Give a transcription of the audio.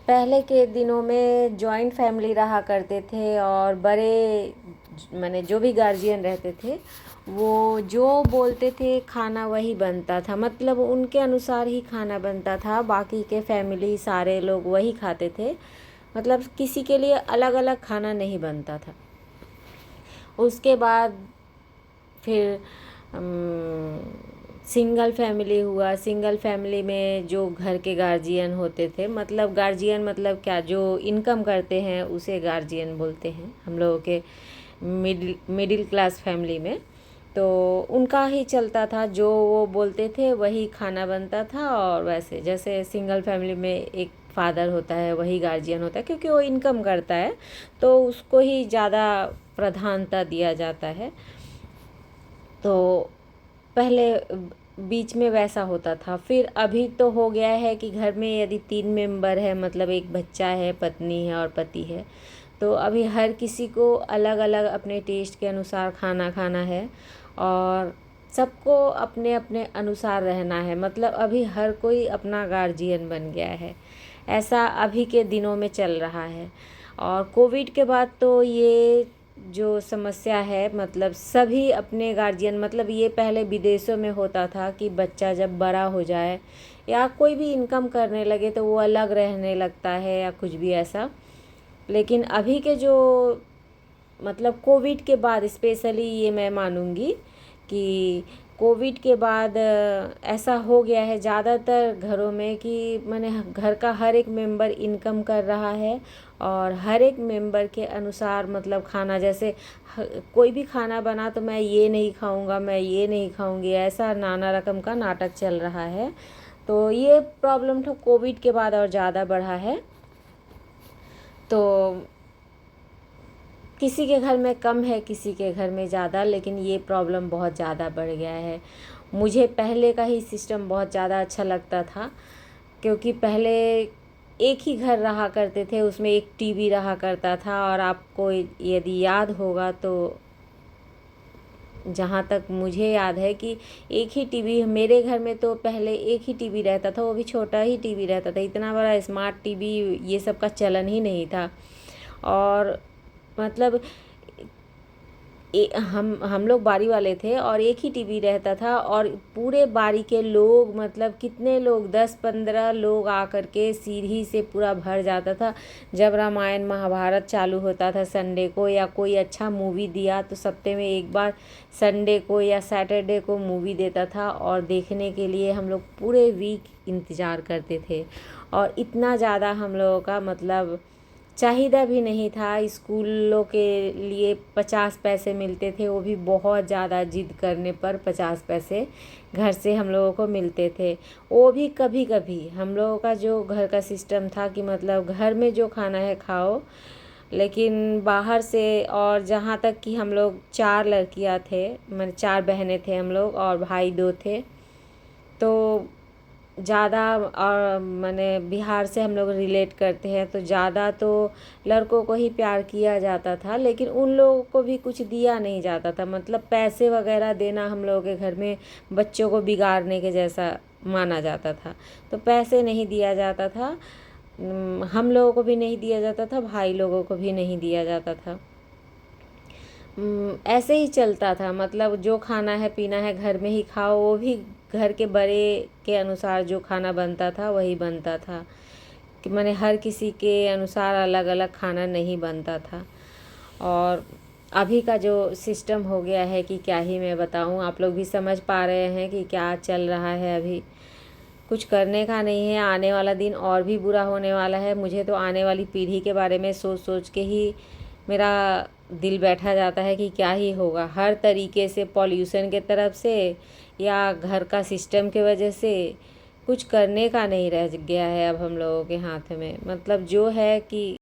पहले के दिनों में जॉइंट फैमिली रहा करते थे और बड़े माने जो भी गार्जियन रहते थे वो जो बोलते थे खाना वही बनता था, मतलब उनके अनुसार ही खाना बनता था। बाकी के फैमिली सारे लोग वही खाते थे, मतलब किसी के लिए अलग अलग खाना नहीं बनता था। उसके बाद फिर सिंगल फैमिली हुआ। सिंगल फैमिली में जो घर के गार्जियन होते थे, मतलब गार्जियन मतलब क्या, जो इनकम करते हैं उसे गार्जियन बोलते हैं हम लोगों के मिडिल क्लास फैमिली में। तो उनका ही चलता था, जो वो बोलते थे वही खाना बनता था। और वैसे जैसे सिंगल फैमिली में एक फादर होता है वही गार्जियन होता है, क्योंकि वो इनकम करता है तो उसको ही ज़्यादा प्रधानता दिया जाता है। तो पहले बीच में वैसा होता था। फिर अभी तो हो गया है कि घर में यदि 3 मेंबर है, मतलब एक बच्चा है, पत्नी है और पति है, तो अभी हर किसी को अलग अलग अपने टेस्ट के अनुसार खाना खाना है और सबको अपने अपने अनुसार रहना है। मतलब अभी हर कोई अपना गार्जियन बन गया है, ऐसा अभी के दिनों में चल रहा है। और कोविड के बाद तो ये जो समस्या है, मतलब सभी अपने गार्जियन, मतलब ये पहले विदेशों में होता था कि बच्चा जब बड़ा हो जाए या कोई भी इनकम करने लगे तो वो अलग रहने लगता है या कुछ भी ऐसा। लेकिन अभी के जो, मतलब कोविड के बाद स्पेशली ये मैं मानूंगी कि कोविड के बाद ऐसा हो गया है ज़्यादातर घरों में कि मैंने घर का हर एक मेंबर इनकम कर रहा है और हर एक मेंबर के अनुसार, मतलब खाना जैसे कोई भी खाना बना तो मैं ये नहीं खाऊंगा, मैं ये नहीं खाऊंगी, ऐसा नाना रकम का नाटक चल रहा है। तो ये प्रॉब्लम तो कोविड के बाद और ज़्यादा बढ़ा है। तो किसी के घर में कम है, किसी के घर में ज़्यादा, लेकिन ये प्रॉब्लम बहुत ज़्यादा बढ़ गया है। मुझे पहले का ही सिस्टम बहुत ज़्यादा अच्छा लगता था, क्योंकि पहले एक ही घर रहा करते थे, उसमें एक टीवी रहा करता था। और आपको यदि याद होगा तो जहाँ तक मुझे याद है कि एक ही टीवी, मेरे घर में तो पहले एक ही टीवी रहता था, वो भी छोटा ही टीवी रहता था, इतना बड़ा स्मार्ट टीवी ये सब का चलन ही नहीं था। और मतलब हम लोग बारी वाले थे और एक ही टीवी रहता था और पूरे बारी के लोग, मतलब कितने लोग, 10-15 लोग आकर के सीढ़ी से पूरा भर जाता था। जब रामायण महाभारत चालू होता था संडे को, या कोई अच्छा मूवी दिया तो सप्ते में एक बार संडे को या सैटरडे को मूवी देता था और देखने के लिए हम लोग पूरे वीक इंतज़ार करते थे। और इतना ज़्यादा हम लोगों का मतलब चाहिदा भी नहीं था। स्कूलों के लिए 50 पैसे मिलते थे, वो भी बहुत ज़्यादा जिद करने पर 50 पैसे घर से हम लोगों को मिलते थे। वो भी कभी कभी हम लोगों का जो घर का सिस्टम था कि मतलब घर में जो खाना है खाओ, लेकिन बाहर से, और जहाँ तक कि हम लोग 4 लड़कियाँ थे, मतलब 4 बहनें थे हम लोग और भाई 2 थे। तो ज़्यादा, और मैंने बिहार से हम लोग रिलेट करते हैं तो ज़्यादा तो लड़कों को ही प्यार किया जाता था, लेकिन उन लोगों को भी कुछ दिया नहीं जाता था। मतलब पैसे वगैरह देना हम लोगों के घर में बच्चों को बिगाड़ने के जैसा माना जाता था, तो पैसे नहीं दिया जाता था। हम लोगों को भी नहीं दिया जाता था, भाई लोगों को भी नहीं दिया जाता था। ऐसे ही चलता था, मतलब जो खाना है पीना है घर में ही खाओ, वो भी घर के बड़े के अनुसार जो खाना बनता था वही बनता था, कि मैंने हर किसी के अनुसार अलग अलग खाना नहीं बनता था। और अभी का जो सिस्टम हो गया है कि क्या ही मैं बताऊं, आप लोग भी समझ पा रहे हैं कि क्या चल रहा है। अभी कुछ करने का नहीं है, आने वाला दिन और भी बुरा होने वाला है। मुझे तो आने वाली पीढ़ी के बारे में सोच सोच के ही मेरा दिल बैठा जाता है कि क्या ही होगा। हर तरीके से, पॉल्यूशन के तरफ से या घर का सिस्टम के वजह से कुछ करने का नहीं रह गया है अब हम लोगों के हाथ में। मतलब जो है कि